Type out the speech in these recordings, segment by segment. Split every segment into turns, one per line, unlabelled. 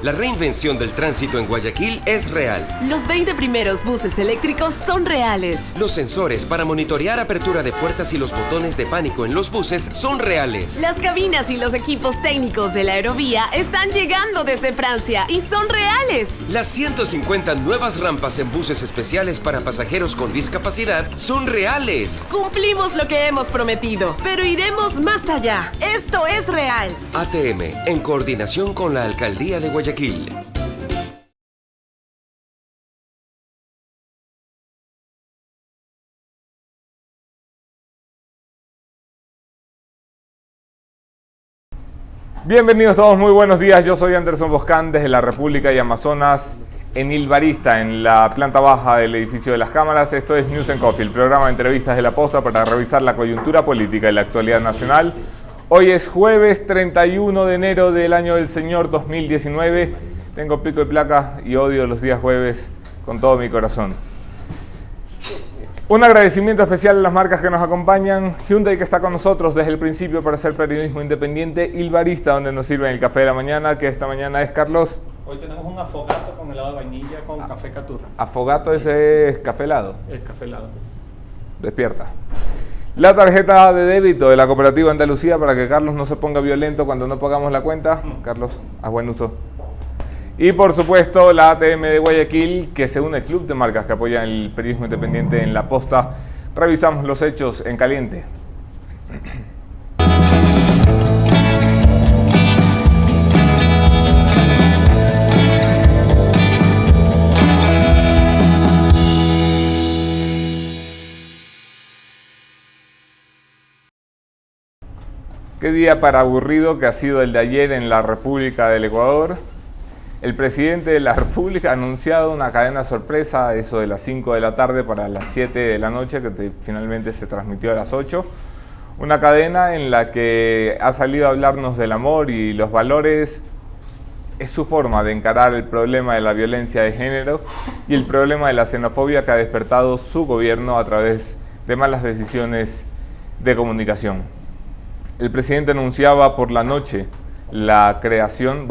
La reinvención del tránsito en Guayaquil es real.
Los 20 primeros buses eléctricos son reales.
Los sensores para monitorear apertura de puertas y los botones de pánico en los buses son reales.
Las cabinas y los equipos técnicos de la aerovía están llegando desde Francia y son reales.
Las 150 nuevas rampas en buses especiales para pasajeros con discapacidad son reales.
Cumplimos lo que hemos prometido, pero iremos más allá. Esto es real.
ATM, en coordinación con la Alcaldía de Guayaquil.
Bienvenidos todos, muy buenos días. Yo soy Anderson Boscán desde la República y Amazonas en Ilbarista, en la planta baja del edificio de las cámaras. Esto es News & Coffee, el programa de entrevistas de La Posta para revisar la coyuntura política y la actualidad nacional. Hoy es jueves 31 de enero del año del Señor 2019. Tengo pico de placa y odio los días jueves con todo mi corazón. Un agradecimiento especial a las marcas que nos acompañan. Hyundai, que está con nosotros desde el principio para hacer periodismo independiente. Ilbarista, donde nos sirven el café de la mañana, que esta mañana es Carlos.
Hoy tenemos un afogato con helado de vainilla con café caturra.
Afogato, ese es café helado.
El café helado.
Despierta. La tarjeta de débito de la Cooperativa Andalucía para que Carlos no se ponga violento cuando no pagamos la cuenta. Carlos, haz buen uso. Y por supuesto la ATM de Guayaquil, que se une al club de marcas que apoyan el periodismo independiente en La Posta. Revisamos los hechos en caliente. Qué día para aburrido que ha sido el de ayer en la República del Ecuador. El presidente de la República ha anunciado una cadena sorpresa, eso de las 5 de la tarde para las 7 de la noche, que finalmente se transmitió a las 8. Una cadena en la que ha salido a hablarnos del amor y los valores. Es su forma de encarar el problema de la violencia de género y el problema de la xenofobia que ha despertado su gobierno a través de malas decisiones de comunicación. El presidente anunciaba por la noche la creación,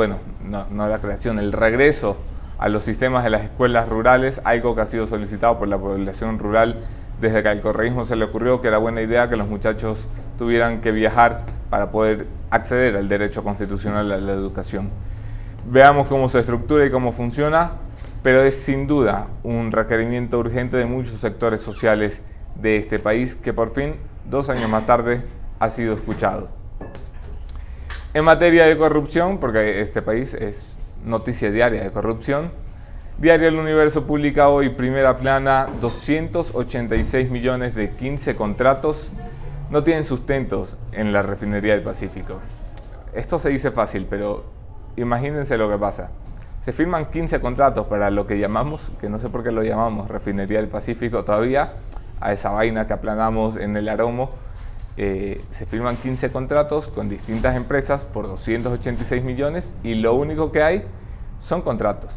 el regreso a los sistemas de las escuelas rurales, algo que ha sido solicitado por la población rural desde que al correísmo se le ocurrió que era buena idea que los muchachos tuvieran que viajar para poder acceder al derecho constitucional a la educación. Veamos cómo se estructura y cómo funciona, pero es sin duda un requerimiento urgente de muchos sectores sociales de este país que por fin, 2 años más tarde, ha sido escuchado. En materia de corrupción, porque este país es noticia diaria de corrupción, Diario El Universo publica hoy, primera plana, 286 millones de 15 contratos no tienen sustentos en la refinería del Pacífico. Esto se dice fácil, pero imagínense lo que pasa. Se firman 15 contratos para lo que llamamos, que no sé por qué lo llamamos refinería del Pacífico todavía, a esa vaina que aplanamos en el Aromo. Se firman 15 contratos con distintas empresas por 286 millones y lo único que hay son contratos,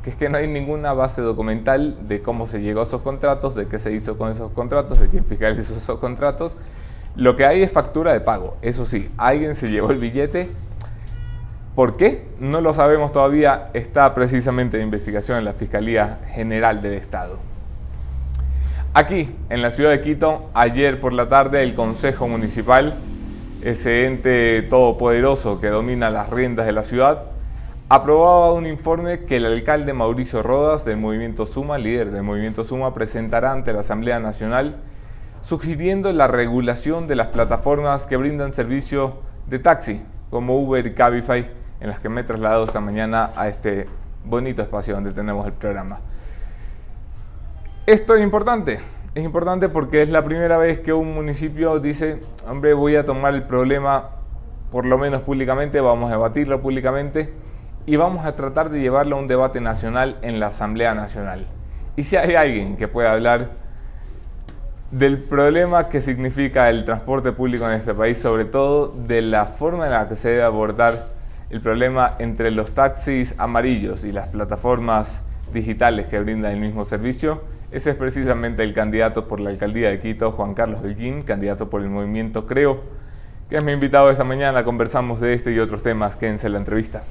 que es que no hay ninguna base documental de cómo se llegó a esos contratos, de qué se hizo con esos contratos, de quién fiscalizó esos contratos. Lo que hay es factura de pago, eso sí, alguien se llevó el billete. ¿Por qué? No lo sabemos todavía, está precisamente en investigación en la Fiscalía General del Estado. Aquí, en la ciudad de Quito, ayer por la tarde, el Consejo Municipal, ese ente todopoderoso que domina las riendas de la ciudad, aprobaba un informe que el alcalde Mauricio Rodas, del Movimiento Suma, líder del Movimiento Suma, presentará ante la Asamblea Nacional, sugiriendo la regulación de las plataformas que brindan servicio de taxi, como Uber y Cabify, en las que me he trasladado esta mañana a este bonito espacio donde tenemos el programa. Esto es importante porque es la primera vez que un municipio dice, hombre, voy a tomar el problema por lo menos públicamente, vamos a debatirlo públicamente y vamos a tratar de llevarlo a un debate nacional en la Asamblea Nacional. Y si hay alguien que pueda hablar del problema que significa el transporte público en este país, sobre todo de la forma en la que se debe abordar el problema entre los taxis amarillos y las plataformas digitales que brindan el mismo servicio, ese es precisamente el candidato por la alcaldía de Quito, Juan Carlos Holguín, candidato por el movimiento Creo, que es mi invitado esta mañana. Conversamos de este y otros temas. Quédense en la entrevista.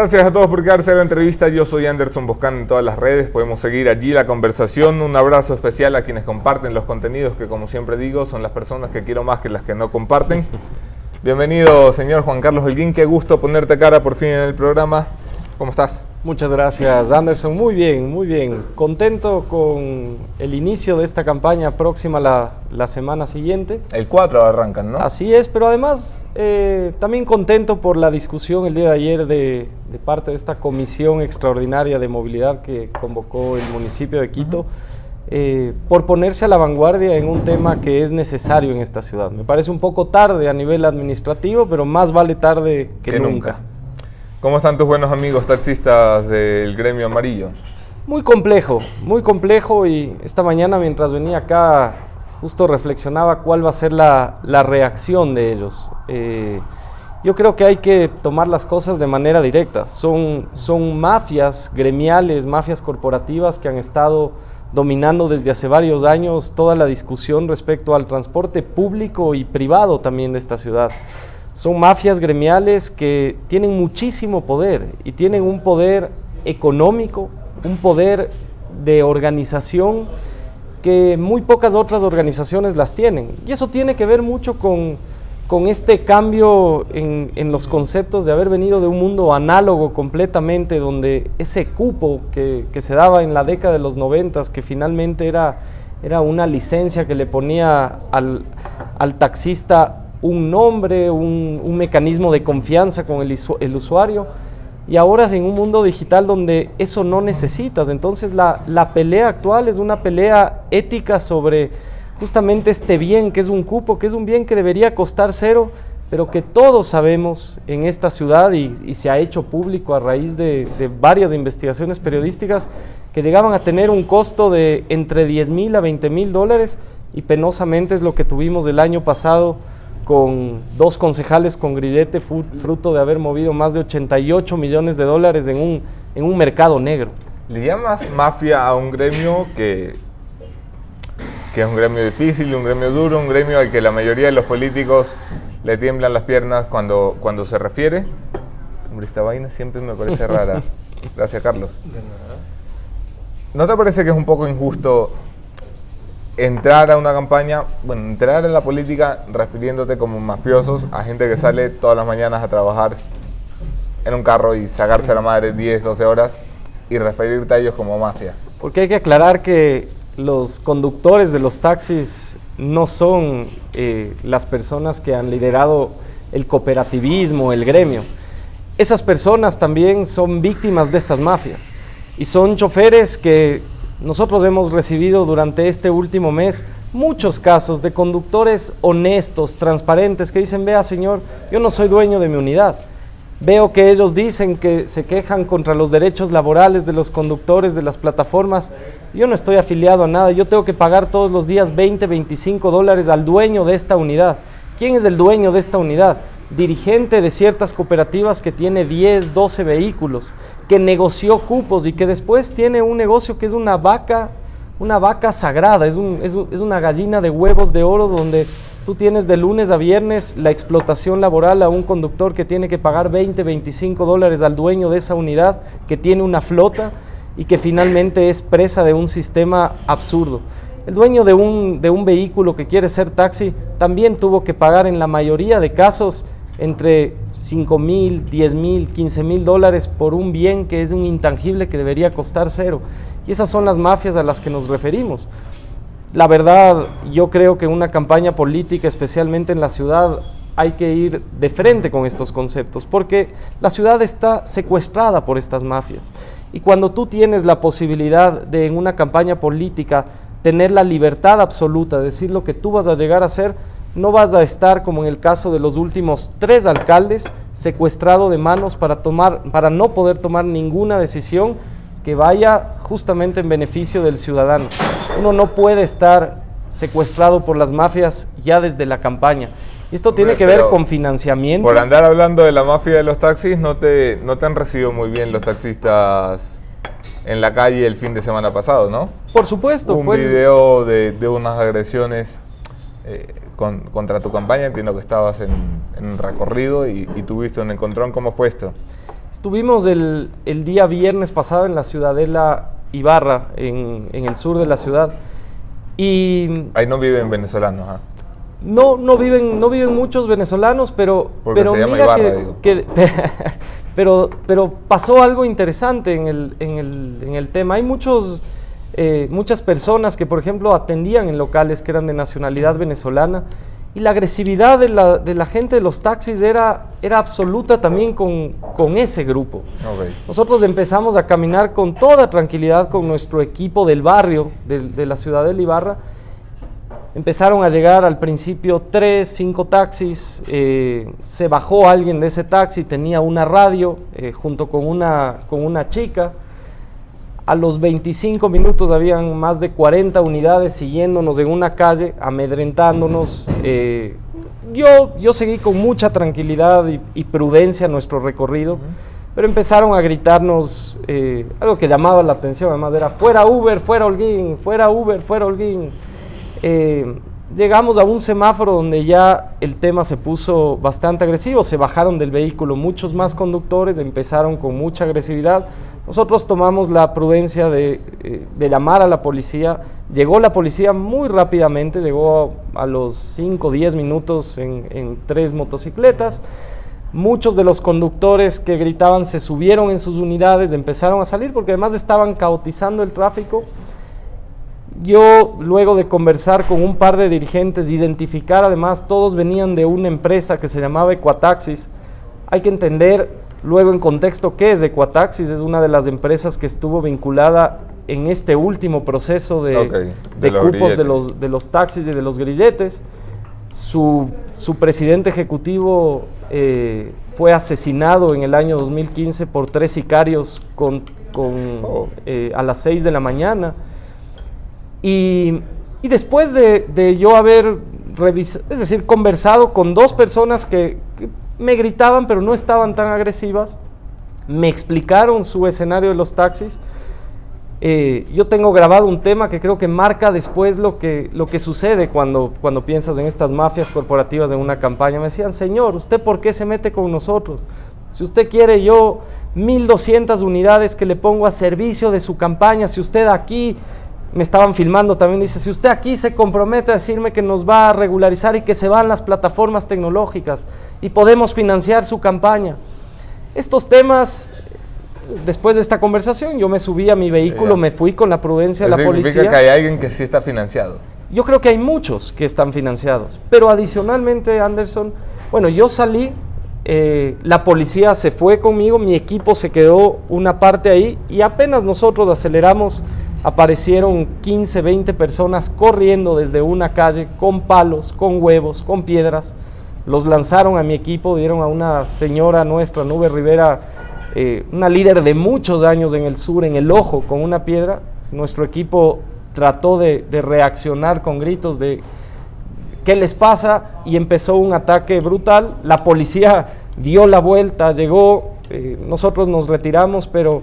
Gracias a todos por quedarse a la entrevista. Yo soy Anderson Boscan en todas las redes. Podemos seguir allí la conversación. Un abrazo especial a quienes comparten los contenidos, que como siempre digo, son las personas que quiero más que las que no comparten. Bienvenido, señor Juan Carlos Holguín. Qué gusto ponerte cara por fin en el programa. ¿Cómo estás?
Muchas gracias, Anderson. Muy bien, muy bien. Contento con el inicio de esta campaña próxima la semana siguiente.
El 4 arrancan, ¿no?
Así es, pero además también contento por la discusión el día de ayer de parte de esta comisión extraordinaria de movilidad que convocó el municipio de Quito, por ponerse a la vanguardia en un tema que es necesario en esta ciudad. Me parece un poco tarde a nivel administrativo, pero más vale tarde que nunca.
¿Cómo están tus buenos amigos taxistas del gremio amarillo?
Muy complejo, y esta mañana mientras venía acá justo reflexionaba cuál va a ser la reacción de ellos. Yo creo que hay que tomar las cosas de manera directa. Son mafias gremiales, mafias corporativas que han estado dominando desde hace varios años toda la discusión respecto al transporte público y privado también de esta ciudad. Son mafias gremiales que tienen muchísimo poder y tienen un poder económico, un poder de organización que muy pocas otras organizaciones las tienen. Y eso tiene que ver mucho con este cambio en los conceptos de haber venido de un mundo análogo completamente, donde ese cupo que se daba en la década de los 90, que finalmente era una licencia que le ponía al taxista un nombre, un mecanismo de confianza con el usuario, y ahora en un mundo digital donde eso no necesitas. Entonces la pelea actual es una pelea ética sobre justamente este bien que es un cupo, que es un bien que debería costar cero, pero que todos sabemos en esta ciudad y se ha hecho público a raíz de varias investigaciones periodísticas, que llegaban a tener un costo de entre 10,000 a 20,000 dólares, y penosamente es lo que tuvimos el año pasado con 2 concejales con grillete, fruto de haber movido más de 88 millones de dólares en un mercado negro.
¿Le llamas mafia a un gremio que es un gremio difícil, un gremio duro, un gremio al que la mayoría de los políticos le tiemblan las piernas cuando se refiere? Hombre, esta vaina siempre me parece rara. Gracias, Carlos.
De nada.
¿No te parece que es un poco injusto entrar a una campaña, entrar en la política refiriéndote como mafiosos a gente que sale todas las mañanas a trabajar en un carro y sacarse la madre 10, 12 horas y referirte a ellos como mafia?
Porque hay que aclarar que los conductores de los taxis no son las personas que han liderado el cooperativismo, el gremio. Esas personas también son víctimas de estas mafias y son choferes que nosotros hemos recibido durante este último mes muchos casos de conductores honestos, transparentes, que dicen: vea, señor, yo no soy dueño de mi unidad. Veo que ellos dicen que se quejan contra los derechos laborales de los conductores de las plataformas. Yo no estoy afiliado a nada, yo tengo que pagar todos los días 20, 25 dólares al dueño de esta unidad. ¿Quién es el dueño de esta unidad? Dirigente de ciertas cooperativas que tiene 10, 12 vehículos, que negoció cupos y que después tiene un negocio que es una vaca sagrada, es una gallina de huevos de oro, donde tú tienes de lunes a viernes la explotación laboral a un conductor que tiene que pagar 20, 25 dólares al dueño de esa unidad, que tiene una flota y que finalmente es presa de un sistema absurdo. El dueño de un vehículo que quiere ser taxi también tuvo que pagar en la mayoría de casos entre 5,000, 10,000, 15,000 dólares por un bien que es un intangible que debería costar cero. Y esas son las mafias a las que nos referimos. La verdad, yo creo que en una campaña política, especialmente en la ciudad, hay que ir de frente con estos conceptos, porque la ciudad está secuestrada por estas mafias. Y cuando tú tienes la posibilidad de, en una campaña política, tener la libertad absoluta de decir lo que tú vas a llegar a hacer, no vas a estar, como en el caso de los últimos 3 alcaldes, secuestrado de manos para no poder tomar ninguna decisión que vaya justamente en beneficio del ciudadano. Uno no puede estar secuestrado por las mafias ya desde la campaña. Esto tiene que ver con financiamiento.
Por andar hablando de la mafia de los taxis, no te han recibido muy bien los taxistas en la calle el fin de semana pasado, ¿no?
Por supuesto.
Un video de unas agresiones contra tu campaña. Entiendo que estabas en un recorrido y tuviste un encontrón. ¿Cómo fue esto?
Estuvimos el día viernes pasado en la Ciudadela Ibarra, en el sur de la ciudad. Y
ahí no viven venezolanos, ¿ah?
No viven muchos venezolanos, pero
se llama
mira
Ibarra, digo.
pero pasó algo interesante en el tema. Hay muchas personas que, por ejemplo, atendían en locales que eran de nacionalidad venezolana, y la agresividad de la gente de los taxis era absoluta también con ese grupo.
Okay.
Nosotros empezamos a caminar con toda tranquilidad con nuestro equipo del barrio de la Ciudadela Ibarra. Empezaron a llegar al principio 3, 5 taxis, se bajó alguien de ese taxi, tenía una radio junto con una chica. A los 25 minutos habían más de 40 unidades siguiéndonos en una calle, amedrentándonos. Yo seguí con mucha tranquilidad y prudencia nuestro recorrido, pero empezaron a gritarnos algo que llamaba la atención, además era fuera Uber, fuera Holguín, fuera Uber, fuera Holguín. Llegamos a un semáforo donde ya el tema se puso bastante agresivo, se bajaron del vehículo muchos más conductores, empezaron con mucha agresividad. Nosotros tomamos la prudencia de llamar a la policía. Llegó la policía muy rápidamente, llegó a los 5 o 10 minutos en 3 motocicletas. Muchos de los conductores que gritaban se subieron en sus unidades, empezaron a salir porque además estaban caotizando el tráfico. Yo, luego de conversar con un par de dirigentes, identificar además, todos venían de una empresa que se llamaba Ecuataxis. Hay que entender luego en contexto qué es Ecuataxis. Es una de las empresas que estuvo vinculada en este último proceso de cupos de los taxis y de los grilletes. Su presidente ejecutivo fue asesinado en el año 2015 por 3 sicarios a las 6 de la mañana. Y después de yo haber conversado con 2 personas que me gritaban pero no estaban tan agresivas, me explicaron su escenario de los taxis. Yo tengo grabado un tema que creo que marca después lo que sucede cuando piensas en estas mafias corporativas en una campaña. Me decían: señor, ¿usted por qué se mete con nosotros? Si usted quiere, yo 1200 unidades que le pongo a servicio de su campaña. Si usted aquí, me estaban filmando también, dice, si usted aquí se compromete a decirme que nos va a regularizar y que se van las plataformas tecnológicas y podemos financiar su campaña. Estos temas, después de esta conversación, yo me subí a mi vehículo, me fui con la prudencia de la policía.
Significa que hay alguien que sí está financiado.
Yo creo que hay muchos que están financiados, pero adicionalmente, Anderson, bueno, yo salí, la policía se fue conmigo, mi equipo se quedó una parte ahí, y apenas nosotros aceleramos, aparecieron 15, 20 personas corriendo desde una calle con palos, con huevos, con piedras. Los lanzaron a mi equipo, dieron a una señora nuestra, Nube Rivera, una líder de muchos años en el sur, en el ojo con una piedra. Nuestro equipo trató de reaccionar con gritos de ¿qué les pasa? Y empezó un ataque brutal. La policía dio la vuelta, llegó, nosotros nos retiramos, pero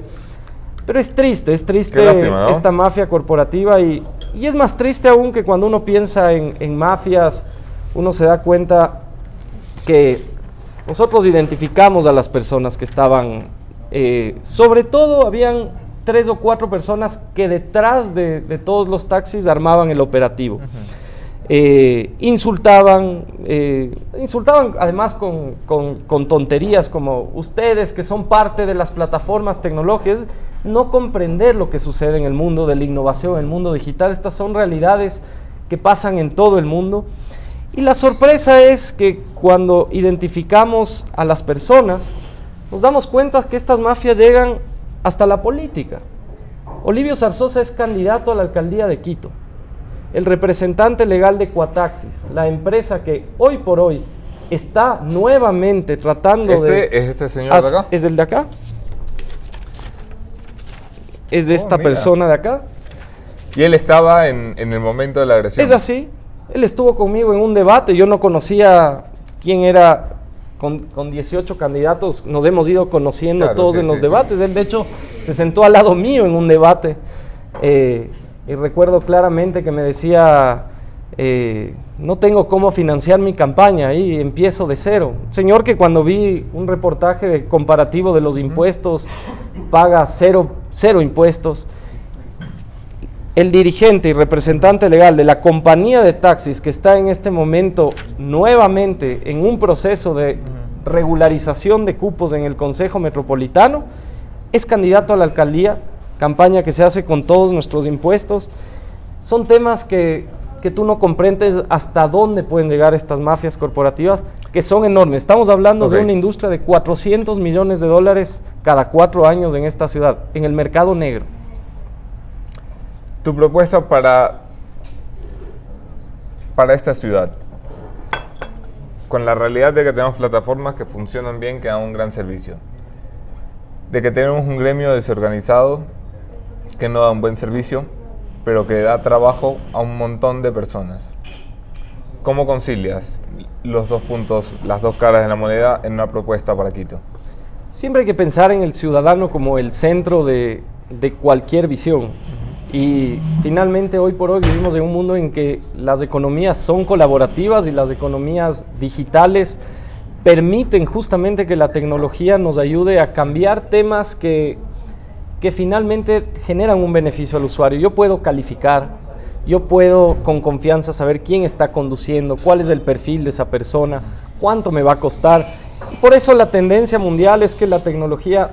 es triste lástima, ¿no? Esta mafia corporativa, y es más triste aún que cuando uno piensa en mafias, uno se da cuenta que nosotros identificamos a las personas que estaban, sobre todo habían 3 o 4 personas que detrás de todos los taxis armaban el operativo. Insultaban además con tonterías como ustedes que son parte de las plataformas tecnológicas, no comprender lo que sucede en el mundo de la innovación, en el mundo digital. Estas son realidades que pasan en todo el mundo. Y la sorpresa es que cuando identificamos a las personas, nos damos cuenta que estas mafias llegan hasta la política. Olivio Zarzosa es candidato a la alcaldía de Quito. El representante legal de Ecuataxis, la empresa que hoy por hoy está nuevamente tratando
¿Es este señor de acá?
¿Es el de acá? Es de esta persona de acá.
¿Y él estaba en el momento de la agresión?
Es así. Él estuvo conmigo en un debate. Yo no conocía quién era. Con 18 candidatos nos hemos ido conociendo, claro, todos en los debates. Él, de hecho, se sentó al lado mío en un debate. Y recuerdo claramente que me decía, no tengo cómo financiar mi campaña y empiezo de cero. Señor que cuando vi un reportaje de comparativo de los impuestos, paga cero impuestos. El dirigente y representante legal de la compañía de taxis que está en este momento nuevamente en un proceso de regularización de cupos en el Consejo Metropolitano, es candidato a la alcaldía, campaña que se hace con todos nuestros impuestos. Son temas que tú no comprendes hasta dónde pueden llegar estas mafias corporativas, que son enormes. Estamos hablando de una industria de $400 millones cada 4 años en esta ciudad, en el mercado negro.
Tu propuesta para esta ciudad, con la realidad de que tenemos plataformas que funcionan bien, que dan un gran servicio, de que tenemos un gremio desorganizado que no da un buen servicio, pero que da trabajo a un montón de personas. ¿Cómo concilias los 2 puntos, las 2 caras de la moneda en una propuesta para Quito?
Siempre hay que pensar en el ciudadano como el centro de cualquier visión. Y finalmente hoy por hoy vivimos en un mundo en que las economías son colaborativas y las economías digitales permiten justamente que la tecnología nos ayude a cambiar temas que finalmente generan un beneficio al usuario. Yo puedo calificar, yo puedo con confianza saber quién está conduciendo, cuál es el perfil de esa persona, cuánto me va a costar. Y por eso la tendencia mundial es que la tecnología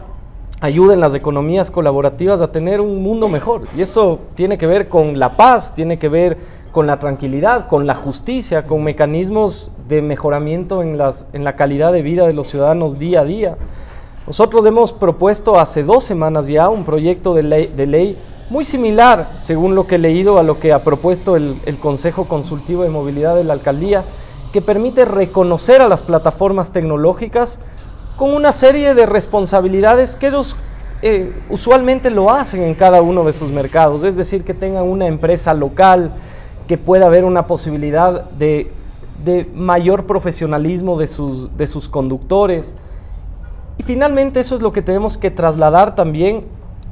ayude en las economías colaborativas a tener un mundo mejor. Y eso tiene que ver con la paz, tiene que ver con la tranquilidad, con la justicia, con mecanismos de mejoramiento en la calidad de vida de los ciudadanos día a día. Nosotros hemos propuesto hace 2 semanas ya un proyecto de ley muy similar, según lo que he leído, a lo que ha propuesto el Consejo Consultivo de Movilidad de la Alcaldía, que permite reconocer a las plataformas tecnológicas con una serie de responsabilidades que ellos usualmente lo hacen en cada uno de sus mercados, es decir, que tengan una empresa local, que pueda haber una posibilidad de mayor profesionalismo de sus conductores. Y finalmente eso es lo que tenemos que trasladar también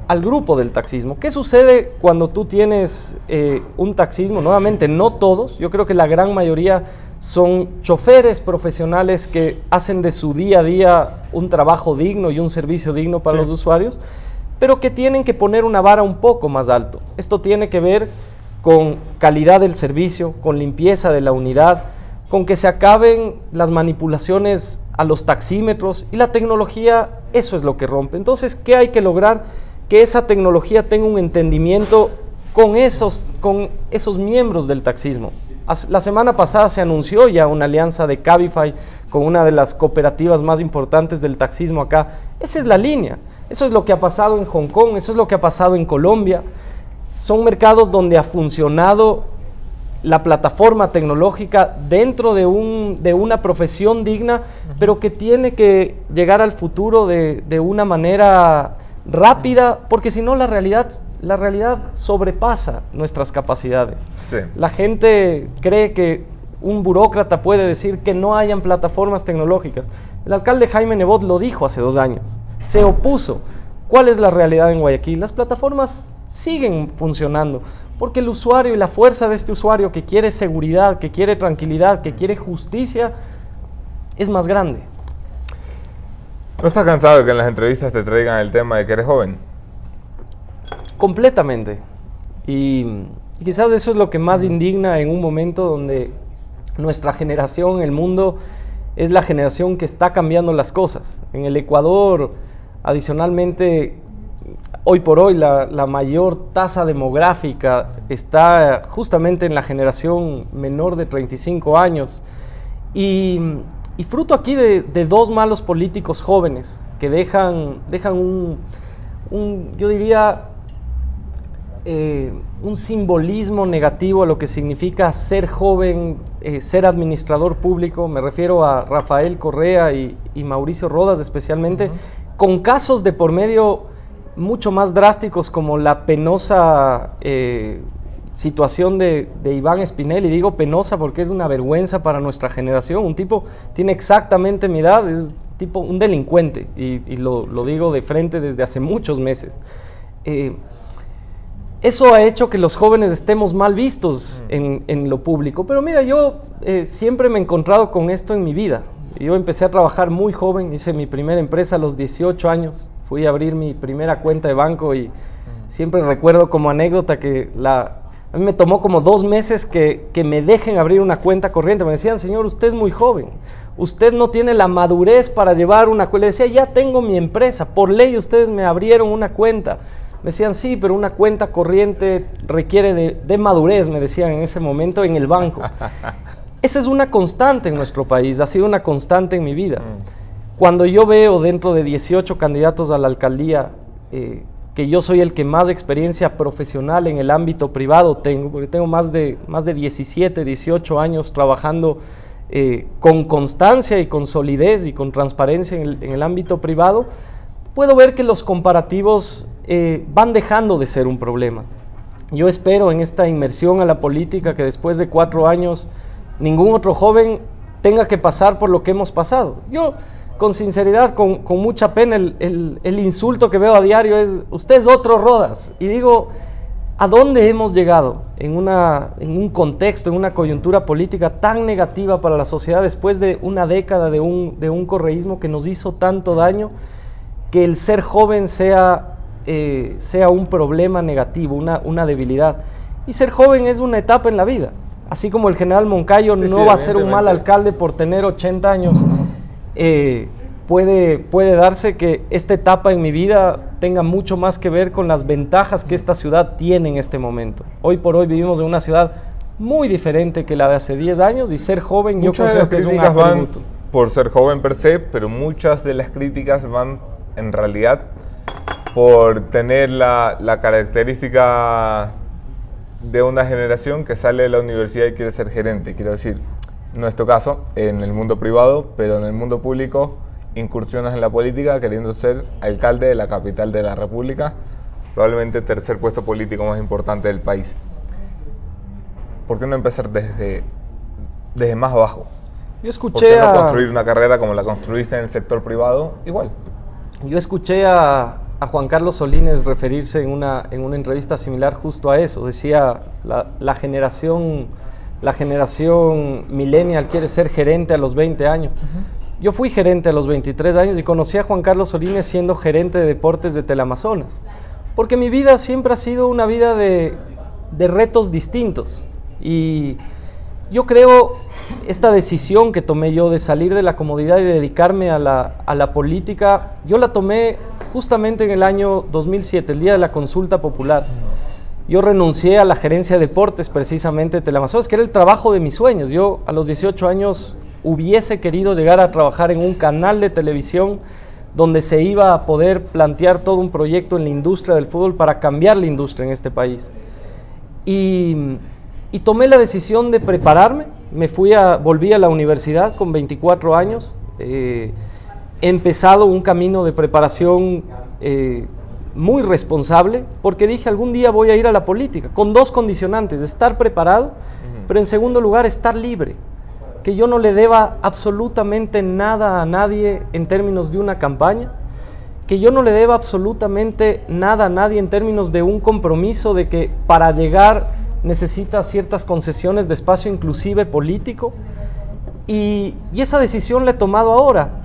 al grupo del taxismo. ¿Qué sucede cuando tú tienes un taxismo? Nuevamente, no todos, yo creo que la gran mayoría son choferes profesionales que hacen de su día a día un trabajo digno y un servicio digno para los usuarios, pero que tienen que poner una vara un poco más alto. Esto tiene que ver con calidad del servicio, con limpieza de la unidad, con que se acaben las manipulaciones a los taxímetros, y la tecnología, eso es lo que rompe. Entonces, ¿qué hay que lograr? Que esa tecnología tenga un entendimiento con esos miembros del taxismo. La semana pasada se anunció ya una alianza de Cabify con una de las cooperativas más importantes del taxismo acá. Esa es la línea. Eso es lo que ha pasado en Hong Kong, eso es lo que ha pasado en Colombia. Son mercados donde ha funcionado la plataforma tecnológica dentro de una profesión digna, pero que tiene que llegar al futuro de una manera rápida, porque si no la realidad sobrepasa nuestras capacidades. Sí. La gente cree que un burócrata puede decir que no hayan plataformas tecnológicas. El alcalde Jaime Nebot lo dijo hace 2 años, se opuso. ¿Cuál es la realidad en Guayaquil? Las plataformas siguen funcionando, porque el usuario y la fuerza de este usuario que quiere seguridad, que quiere tranquilidad, que quiere justicia, es más grande.
¿No estás cansado de que en las entrevistas te traigan el tema de que eres joven?
Completamente. Y quizás eso es lo que más indigna en un momento donde nuestra generación, el mundo, es la generación que está cambiando las cosas. En el Ecuador, adicionalmente, hoy por hoy la mayor tasa demográfica está justamente en la generación menor de 35 años. Y fruto aquí de 2 malos políticos jóvenes que dejan yo diría, un simbolismo negativo a lo que significa ser joven, ser administrador público. Me refiero a Rafael Correa y Mauricio Rodas especialmente, con casos de por medio mucho más drásticos, como la penosa situación de Iván Espinel. Y digo penosa porque es una vergüenza para nuestra generación. Un tipo tiene exactamente mi edad, es tipo un delincuente, y lo digo de frente desde hace muchos meses. eso ha hecho que los jóvenes estemos mal vistos en lo público. Pero mira, yo siempre me he encontrado con esto en mi vida. Yo empecé a trabajar muy joven, hice mi primera empresa a los 18 años, fui a abrir mi primera cuenta de banco y siempre recuerdo como anécdota que a mí me tomó como 2 meses que me dejen abrir una cuenta corriente. Me decían, señor, usted es muy joven, usted no tiene la madurez para llevar una cuenta. Le decía, ya tengo mi empresa, por ley ustedes me abrieron una cuenta. Me decían, sí, pero una cuenta corriente requiere de madurez, me decían en ese momento en el banco. Esa es una constante en nuestro país, ha sido una constante en mi vida. Cuando yo veo dentro de 18 candidatos a la alcaldía, que yo soy el que más experiencia profesional en el ámbito privado tengo, porque tengo más de 17, 18 años trabajando con constancia y con solidez y con transparencia en el ámbito privado, puedo ver que los comparativos van dejando de ser un problema. Yo espero en esta inmersión a la política que después de 4 años ningún otro joven tenga que pasar por lo que hemos pasado. Yo, con sinceridad, con mucha pena, el insulto que veo a diario es, usted es otro Rodas. Y digo, ¿a dónde hemos llegado en un contexto, en una coyuntura política tan negativa para la sociedad después de una década de un correísmo que nos hizo tanto daño, que el ser joven sea un problema negativo, una debilidad? Y ser joven es una etapa en la vida. Así como el general Moncayo no va a ser un mal alcalde por tener 80 años, puede darse que esta etapa en mi vida tenga mucho más que ver con las ventajas que esta ciudad tiene en este momento. Hoy por hoy vivimos en una ciudad muy diferente que la de hace 10 años y ser joven yo considero que es un atributo.
Por ser joven per se, pero muchas de las críticas van en realidad por tener la característica de una generación que sale de la universidad y quiere ser gerente. Quiero decir, no es nuestro caso en el mundo privado, pero en el mundo público incursionas en la política queriendo ser alcalde de la capital de la República, probablemente tercer puesto político más importante del país. ¿Por qué no empezar desde más abajo?
Yo escuché
¿Por qué no construir una carrera como la construiste en el sector privado? Igual.
Yo escuché a Juan Carlos Solines referirse en una entrevista similar justo a eso. Decía, la generación millennial quiere ser gerente a los 20 años. Yo fui gerente a los 23 años y conocí a Juan Carlos Solines siendo gerente de deportes de Teleamazonas. Porque mi vida siempre ha sido una vida de retos distintos. Y yo creo, esta decisión que tomé yo de salir de la comodidad y dedicarme a la política, yo la tomé justamente en el año 2007, el día de la consulta popular. Yo renuncié a la gerencia de deportes precisamente de Teleamazonas, que era el trabajo de mis sueños. Yo a los 18 años hubiese querido llegar a trabajar en un canal de televisión donde se iba a poder plantear todo un proyecto en la industria del fútbol para cambiar la industria en este país. Y tomé la decisión de prepararme, volví a la universidad con 24 años, he empezado un camino de preparación muy responsable, porque dije algún día voy a ir a la política, con 2 condicionantes: estar preparado, pero en segundo lugar estar libre, que yo no le deba absolutamente nada a nadie en términos de una campaña, que yo no le deba absolutamente nada a nadie en términos de un compromiso de que para llegar necesita ciertas concesiones de espacio inclusive político, y esa decisión la he tomado ahora.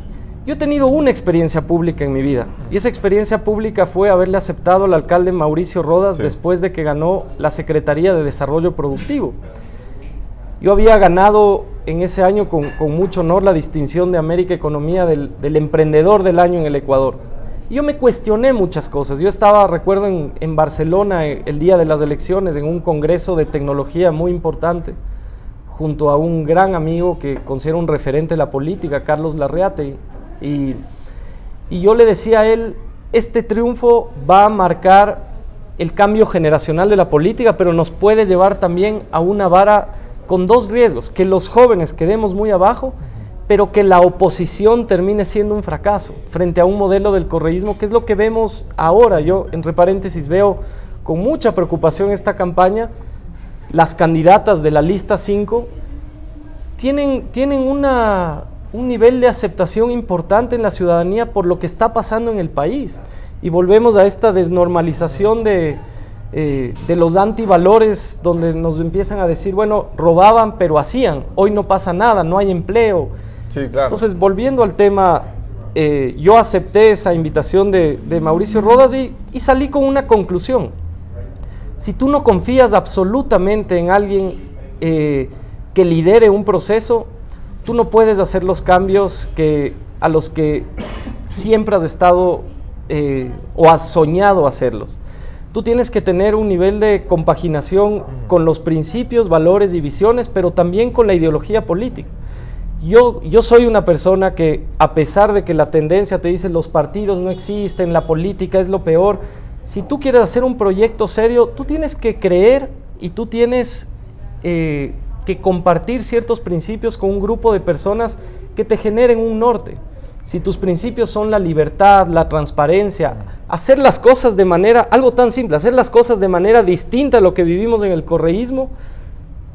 Yo he tenido una experiencia pública en mi vida, y esa experiencia pública fue haberle aceptado al alcalde Mauricio Rodas después de que ganó la Secretaría de Desarrollo Productivo. Yo había ganado en ese año con mucho honor la distinción de América Economía del Emprendedor del Año en el Ecuador. Y yo me cuestioné muchas cosas. Yo estaba, recuerdo, en Barcelona el día de las elecciones, en un congreso de tecnología muy importante, junto a un gran amigo que considero un referente de la política, Carlos Larreate. Y yo le decía a él, este triunfo va a marcar el cambio generacional de la política, pero nos puede llevar también a una vara con 2 riesgos: que los jóvenes quedemos muy abajo, pero que la oposición termine siendo un fracaso frente a un modelo del correísmo, que es lo que vemos ahora. Yo, entre paréntesis, veo con mucha preocupación esta campaña. Las candidatas de la lista 5 tienen un nivel de aceptación importante en la ciudadanía por lo que está pasando en el país, y volvemos a esta desnormalización de de los antivalores, donde nos empiezan a decir, bueno, robaban pero hacían, hoy no pasa nada, no hay empleo.
Sí, claro.
Entonces, volviendo al tema, yo acepté esa invitación de Mauricio Rodas y salí con una conclusión. Si tú no confías absolutamente en alguien que lidere un proceso, tú no puedes hacer los cambios a los que siempre has estado o has soñado hacerlos. Tú tienes que tener un nivel de compaginación con los principios, valores y visiones, pero también con la ideología política. Yo soy una persona que, a pesar de que la tendencia te dice los partidos no existen, la política es lo peor, si tú quieres hacer un proyecto serio, tú tienes que creer y tú tienes que compartir ciertos principios con un grupo de personas que te generen un norte. Si tus principios son la libertad, la transparencia, hacer las cosas de manera, algo tan simple, hacer las cosas de manera distinta a lo que vivimos en el correísmo,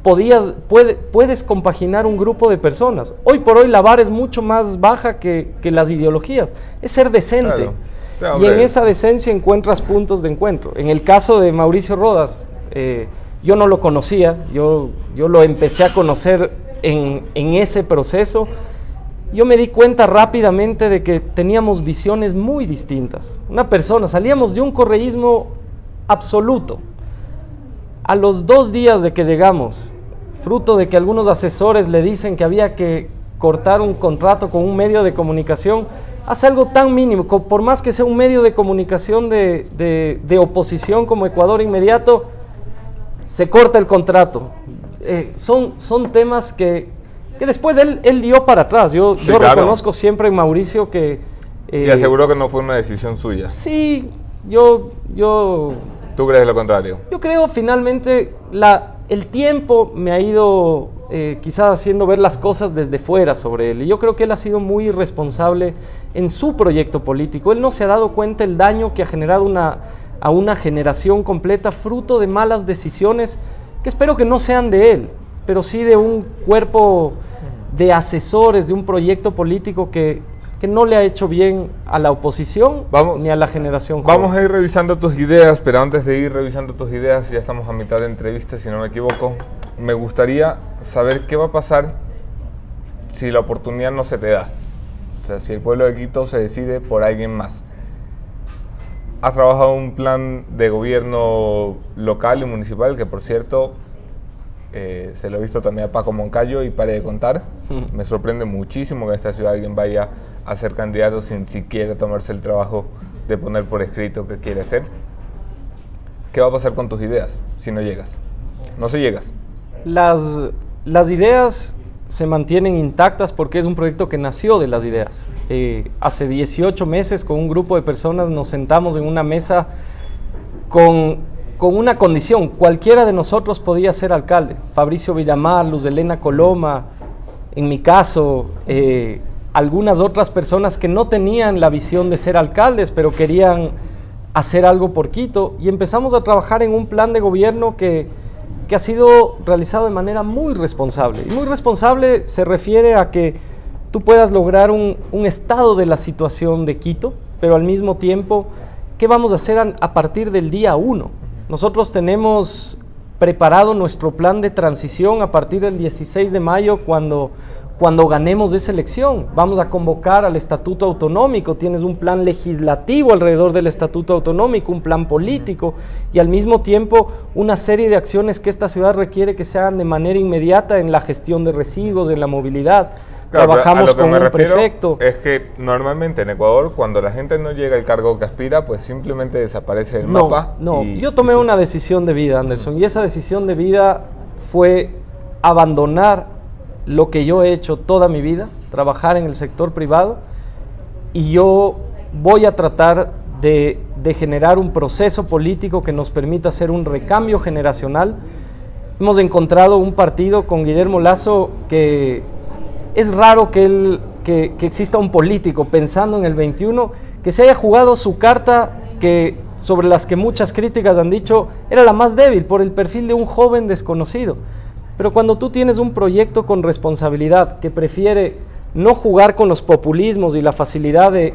puedes compaginar un grupo de personas. Hoy por hoy la vara es mucho más baja que las ideologías, es ser decente. Claro, y en esa decencia encuentras puntos de encuentro. En el caso de Mauricio Rodas, yo no lo conocía, yo lo empecé a conocer en ese proceso. Yo me di cuenta rápidamente de que teníamos visiones muy distintas. Una persona, salíamos de un correísmo absoluto. A los 2 días de que llegamos, fruto de que algunos asesores le dicen que había que cortar un contrato con un medio de comunicación, hace algo tan mínimo, por más que sea un medio de comunicación de oposición como Ecuador Inmediato, se corta el contrato. Son temas que después él dio para atrás. Yo reconozco siempre en Mauricio que...
y aseguró que no fue una decisión suya.
Sí,
¿Tú crees lo contrario?
Yo creo finalmente el tiempo me ha ido quizás haciendo ver las cosas desde fuera sobre él. Y yo creo que él ha sido muy irresponsable en su proyecto político. Él no se ha dado cuenta el daño que ha generado a una generación completa, fruto de malas decisiones que espero que no sean de él, pero sí de un cuerpo de asesores, de un proyecto político que no le ha hecho bien a la oposición ni a la generación joven.
Vamos a ir revisando tus ideas, pero antes de ir revisando tus ideas, ya estamos a mitad de entrevista, si no me equivoco, me gustaría saber qué va a pasar si la oportunidad no se te da. O sea, si el pueblo de Quito se decide por alguien más. Has trabajado un plan de gobierno local y municipal, que por cierto, se lo he visto también a Paco Moncayo y pare de contar. Me sorprende muchísimo que en esta ciudad alguien vaya a ser candidato sin siquiera tomarse el trabajo de poner por escrito qué quiere hacer. ¿Qué va a pasar con tus ideas si no llegas? No se llegas.
Las ideas se mantienen intactas porque es un proyecto que nació de las ideas. Hace 18 meses con un grupo de personas nos sentamos en una mesa con una condición: cualquiera de nosotros podía ser alcalde. Fabricio Villamar, Luz Helena Coloma, en mi caso, algunas otras personas que no tenían la visión de ser alcaldes, pero querían hacer algo por Quito, y empezamos a trabajar en un plan de gobierno que ha sido realizado de manera muy responsable. Y muy responsable se refiere a que tú puedas lograr un estado de la situación de Quito, pero al mismo tiempo, ¿qué vamos a hacer a partir del día 1? Nosotros tenemos preparado nuestro plan de transición a partir del 16 de mayo, cuando ganemos esa elección. Vamos a convocar al Estatuto Autonómico, tienes un plan legislativo alrededor del Estatuto Autonómico, un plan político y al mismo tiempo una serie de acciones que esta ciudad requiere que se hagan de manera inmediata en la gestión de residuos, en la movilidad. Claro, trabajamos con un prefecto.
Es que normalmente en Ecuador, cuando la gente no llega al cargo que aspira, pues simplemente desaparece el mapa.
No, yo tomé una decisión de vida, Anderson, y esa decisión de vida fue abandonar lo que yo he hecho toda mi vida, trabajar en el sector privado, y yo voy a tratar de generar un proceso político que nos permita hacer un recambio generacional. Hemos encontrado un partido con Guillermo Lasso que es raro que exista un político pensando en el 21 que se haya jugado su carta, que sobre las que muchas críticas han dicho era la más débil por el perfil de un joven desconocido. Pero cuando tú tienes un proyecto con responsabilidad que prefiere no jugar con los populismos y la facilidad de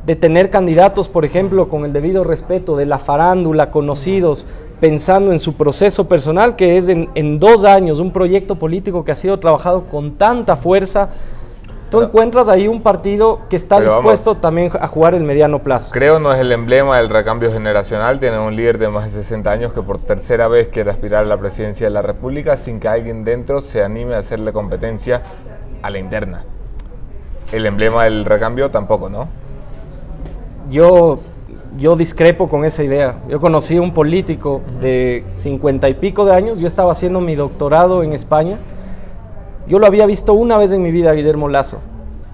de tener candidatos, por ejemplo, con el debido respeto de la farándula, conocidos, pensando en su proceso personal, que es en 2 años, un proyecto político que ha sido trabajado con tanta fuerza. Tú encuentras ahí un partido que está dispuesto también a jugar el mediano plazo.
Creo no es el emblema del recambio generacional. Tienen un líder de más de 60 años que por tercera vez quiere aspirar a la presidencia de la República sin que alguien dentro se anime a hacerle competencia a la interna. El emblema del recambio tampoco, ¿no?
Yo discrepo con esa idea. Yo conocí a un político de 50 y pico de años. Yo estaba haciendo mi doctorado en España. Yo lo había visto una vez en mi vida, Guillermo Lasso.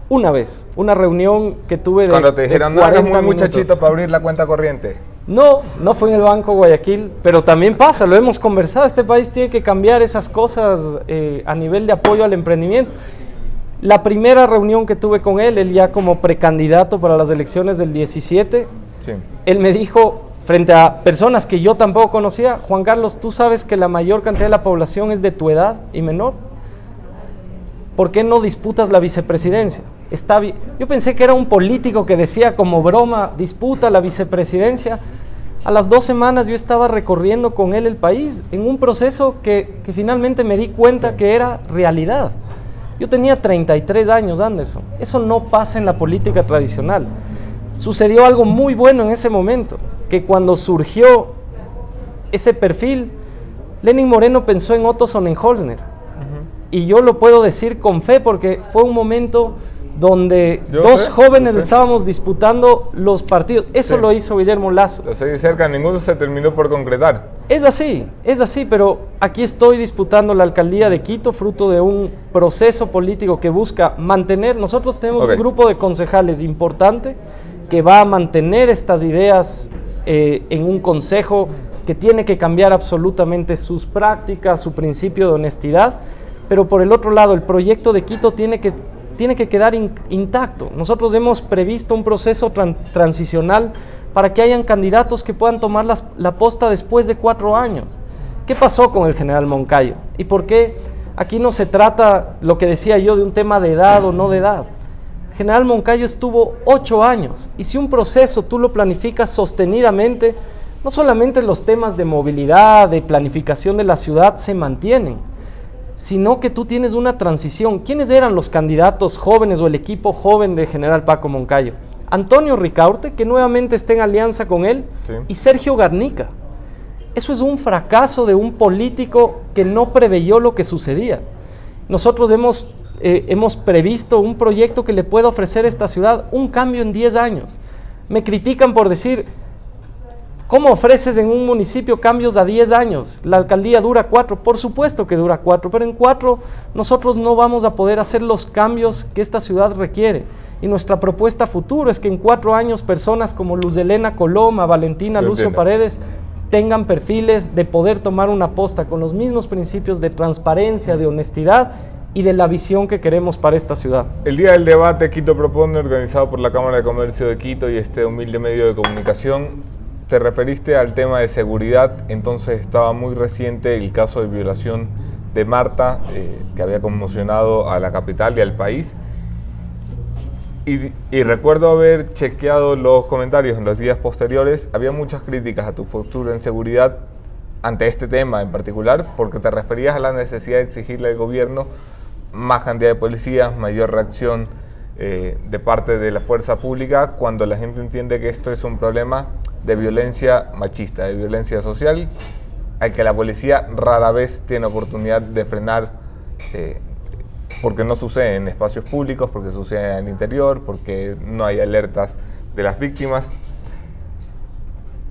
Una vez. Una reunión que tuve de
Cuando te dijeron, no eres muy muchachito
minutos.
para abrir la cuenta corriente.
No fue en el Banco Guayaquil, pero también pasa, lo hemos conversado. Este país tiene que cambiar esas cosas a nivel de apoyo al emprendimiento. La primera reunión que tuve con él ya como precandidato para las elecciones del 17,
Sí.
él me dijo, frente a personas que yo tampoco conocía, Juan Carlos, ¿tú sabes que la mayor cantidad de la población es de tu edad y menor? ¿Por qué no disputas la vicepresidencia? Está bien. Yo pensé que era un político que decía como broma, disputa la vicepresidencia. A las 2 semanas yo estaba recorriendo con él el país en un proceso que finalmente me di cuenta que era realidad. Yo tenía 33 años, Anderson. Eso no pasa en la política tradicional. Sucedió algo muy bueno en ese momento, que cuando surgió ese perfil, Lenín Moreno pensó en Otto Sonnenholzner. Y yo lo puedo decir con fe porque fue un momento donde dos jóvenes estábamos disputando los partidos. Eso lo hizo Guillermo Lasso.
Lo sé de cerca, ninguno se terminó por concretar.
Es así, pero aquí estoy disputando la alcaldía de Quito, fruto de un proceso político que busca mantener. Nosotros tenemos un grupo de concejales importante que va a mantener estas ideas en un consejo que tiene que cambiar absolutamente sus prácticas, su principio de honestidad. Pero por el otro lado, el proyecto de Quito tiene que quedar intacto. Nosotros hemos previsto un proceso transicional para que hayan candidatos que puedan tomar la posta después de 4 años. ¿Qué pasó con el general Moncayo? ¿Y por qué aquí no se trata, lo que decía yo, de un tema de edad o no de edad? El general Moncayo estuvo 8 años, y si un proceso tú lo planificas sostenidamente, no solamente los temas de movilidad, de planificación de la ciudad se mantienen, sino que tú tienes una transición. ¿Quiénes eran los candidatos jóvenes o el equipo joven de general Paco Moncayo? Antonio Ricaurte, que nuevamente está en alianza con él, y Sergio Garnica. Eso es un fracaso de un político que no preveyó lo que sucedía. Nosotros hemos previsto un proyecto que le pueda ofrecer a esta ciudad un cambio en 10 años. Me critican por decir, ¿cómo ofreces en un municipio cambios a 10 años? La alcaldía dura 4, por supuesto que dura 4, pero en 4 nosotros no vamos a poder hacer los cambios que esta ciudad requiere. Y nuestra propuesta futuro es que en 4 años personas como Luz Helena Coloma, Valentina, Lucio Paredes, tengan perfiles de poder tomar una posta con los mismos principios de transparencia, de honestidad y de la visión que queremos para esta ciudad.
El día del debate Quito Propone, organizado por la Cámara de Comercio de Quito y este humilde medio de comunicación, te referiste al tema de seguridad. Entonces estaba muy reciente el caso de violación de Marta, que había conmocionado a la capital y al país. Y recuerdo haber chequeado los comentarios en los días posteriores. Había muchas críticas a tu postura en seguridad ante este tema en particular, porque te referías a la necesidad de exigirle al gobierno más cantidad de policías, mayor reacción de parte de la fuerza pública, cuando la gente entiende que esto es un problema de violencia machista, de violencia social, al que la policía rara vez tiene oportunidad de frenar, porque no sucede en espacios públicos, porque sucede en el interior, porque no hay alertas de las víctimas.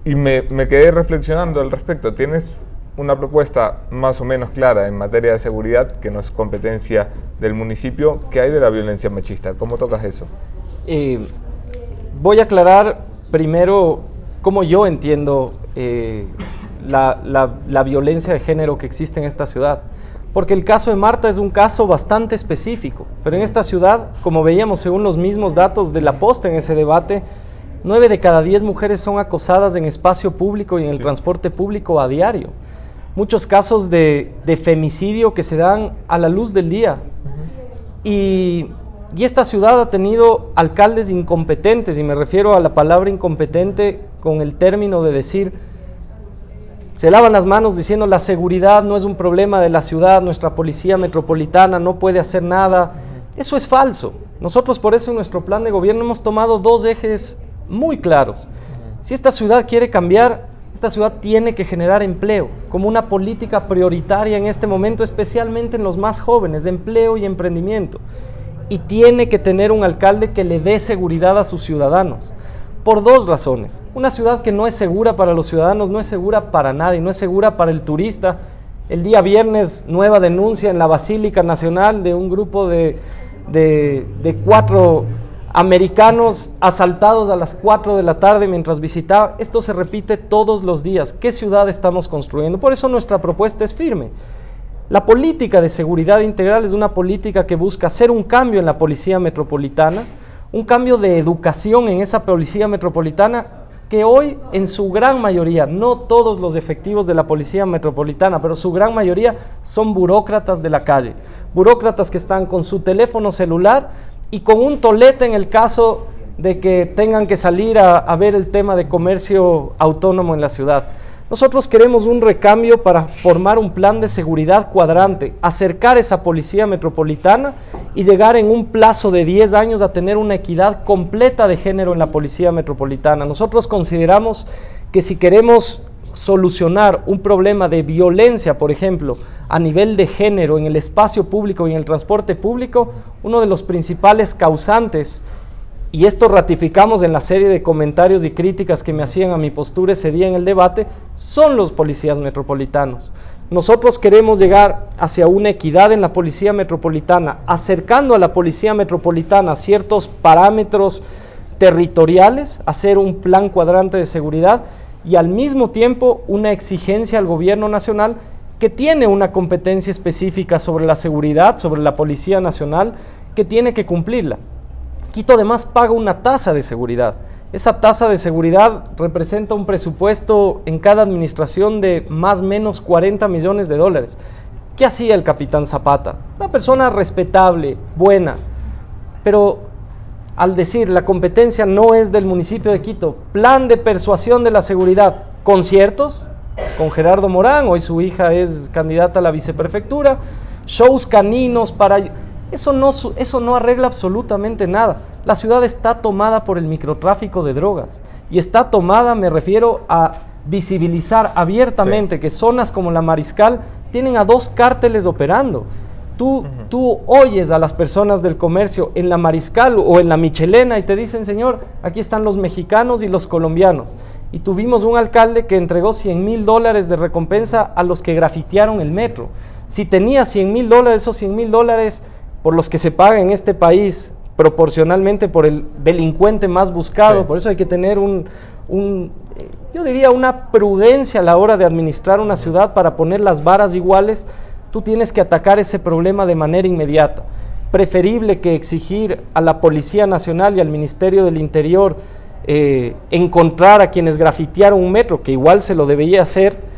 Y me quedé reflexionando al respecto. ¿Tienes una propuesta más o menos clara en materia de seguridad, que no es competencia del municipio? ¿Qué hay de la violencia machista? ¿Cómo tocas eso?
Voy a aclarar primero cómo yo entiendo la violencia de género que existe en esta ciudad. Porque el caso de Marta es un caso bastante específico, pero en esta ciudad, como veíamos según los mismos datos de la Posta en ese debate, 9 de cada 10 mujeres son acosadas en espacio público y en el transporte público a diario. Muchos casos de femicidio que se dan a la luz del día. Y Y esta ciudad ha tenido alcaldes incompetentes, y me refiero a la palabra incompetente con el término de decir, se lavan las manos diciendo la seguridad no es un problema de la ciudad, nuestra policía metropolitana no puede hacer nada. Eso es falso. Nosotros por eso en nuestro plan de gobierno hemos tomado dos ejes muy claros. Si esta ciudad quiere cambiar, esta ciudad tiene que generar empleo como una política prioritaria en este momento, especialmente en los más jóvenes, de empleo y emprendimiento. Y tiene que tener un alcalde que le dé seguridad a sus ciudadanos, por dos razones. Una ciudad que no es segura para los ciudadanos, no es segura para nadie, no es segura para el turista. El día viernes, nueva denuncia en la Basílica Nacional de un grupo de 4 americanos asaltados a las 4 de la tarde mientras visitaban. Esto se repite todos los días. ¿Qué ciudad estamos construyendo? Por eso nuestra propuesta es firme. La política de seguridad integral es una política que busca hacer un cambio en la policía metropolitana, un cambio de educación en esa policía metropolitana que hoy en su gran mayoría, no todos los efectivos de la policía metropolitana, pero su gran mayoría son burócratas de la calle, burócratas que están con su teléfono celular y con un tolete en el caso de que tengan que salir a ver el tema de comercio autónomo en la ciudad. Nosotros queremos un recambio para formar un plan de seguridad cuadrante, acercar esa policía metropolitana y llegar en un plazo de 10 años a tener una equidad completa de género en la policía metropolitana. Nosotros consideramos que si queremos solucionar un problema de violencia, por ejemplo, a nivel de género en el espacio público y en el transporte público, uno de los principales causantes, y esto ratificamos en la serie de comentarios y críticas que me hacían a mi postura ese día en el debate, son los policías metropolitanos. Nosotros queremos llegar hacia una equidad en la policía metropolitana, acercando a la policía metropolitana ciertos parámetros territoriales, hacer un plan cuadrante de seguridad y al mismo tiempo una exigencia al gobierno nacional que tiene una competencia específica sobre la seguridad, sobre la Policía Nacional, que tiene que cumplirla. Quito además paga una tasa de seguridad. Esa tasa de seguridad representa un presupuesto en cada administración de más o menos 40 millones de dólares. ¿Qué hacía el capitán Zapata? Una persona respetable, buena, pero al decir la competencia no es del municipio de Quito, plan de persuasión de la seguridad, conciertos con Gerardo Morán, hoy su hija es candidata a la viceprefectura, shows caninos para... Eso no arregla absolutamente nada. La ciudad está tomada por el microtráfico de drogas y está tomada, me refiero a visibilizar abiertamente que zonas como la Mariscal tienen a 2 cárteles operando. Tú oyes a las personas del comercio en la Mariscal o en la Michelena y te dicen, señor, aquí están los mexicanos y los colombianos. Y tuvimos un alcalde que entregó $100,000 de recompensa a los que grafitearon el metro. Si tenía $100,000, esos $100,000 por los que se paga en este país proporcionalmente por el delincuente más buscado, por eso hay que tener yo diría una prudencia a la hora de administrar una ciudad para poner las varas iguales. Tú tienes que atacar ese problema de manera inmediata. Preferible que exigir a la Policía Nacional y al Ministerio del Interior encontrar a quienes grafitearon un metro, que igual se lo debería hacer,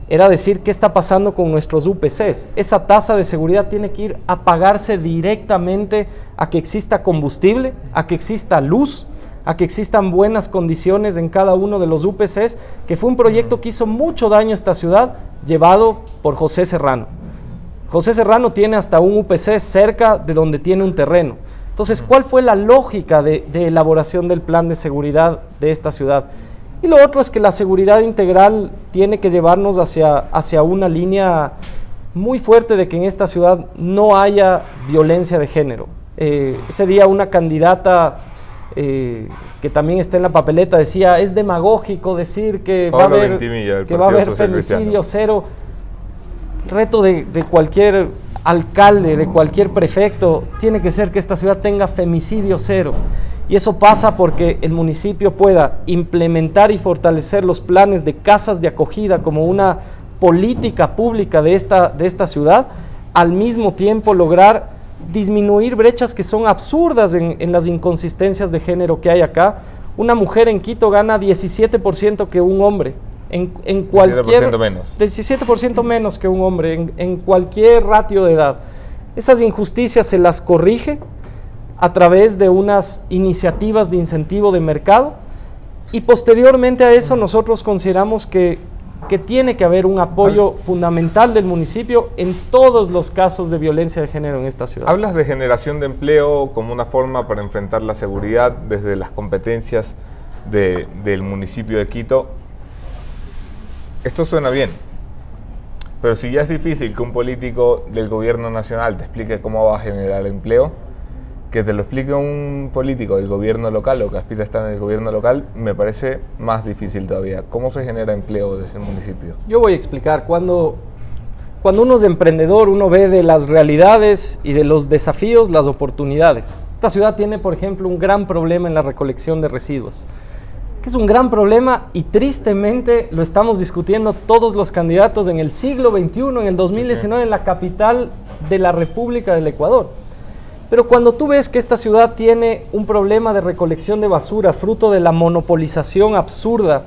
era decir qué está pasando con nuestros UPCs. Esa tasa de seguridad tiene que ir a pagarse directamente a que exista combustible, a que exista luz, a que existan buenas condiciones en cada uno de los UPCs, que fue un proyecto que hizo mucho daño a esta ciudad, llevado por José Serrano. José Serrano tiene hasta un UPC cerca de donde tiene un terreno. Entonces, ¿cuál fue la lógica de elaboración del plan de seguridad de esta ciudad? Y lo otro es que la seguridad integral tiene que llevarnos hacia una línea muy fuerte de que en esta ciudad no haya violencia de género. Ese día una candidata que también está en la papeleta decía, es demagógico decir que va a haber femicidio cero. El reto de cualquier alcalde, de cualquier prefecto, tiene que ser que esta ciudad tenga femicidio cero. Y eso pasa porque el municipio pueda implementar y fortalecer los planes de casas de acogida como una política pública de esta ciudad, al mismo tiempo lograr disminuir brechas que son absurdas en las inconsistencias de género que hay acá. Una mujer en Quito gana 17% que un hombre. En cualquier
17% menos.
17% menos que un hombre en cualquier ratio de edad. Esas injusticias se las corrige a través de unas iniciativas de incentivo de mercado, y posteriormente a eso nosotros consideramos que tiene que haber un apoyo fundamental del municipio en todos los casos de violencia de género en esta ciudad.
Hablas de generación de empleo como una forma para enfrentar la seguridad desde las competencias del municipio de Quito. Esto suena bien, pero si ya es difícil que un político del gobierno nacional te explique cómo va a generar empleo, que te lo explique un político del gobierno local o que aspira a estar en el gobierno local, me parece más difícil todavía. ¿Cómo se genera empleo desde el municipio?
Yo voy a explicar. Cuando uno es emprendedor, uno ve de las realidades y de los desafíos las oportunidades. Esta ciudad tiene, por ejemplo, un gran problema en la recolección de residuos, que es un gran problema y tristemente lo estamos discutiendo todos los candidatos en el siglo XXI, en el 2019, en la capital de la República del Ecuador. Pero cuando tú ves que esta ciudad tiene un problema de recolección de basura, fruto de la monopolización absurda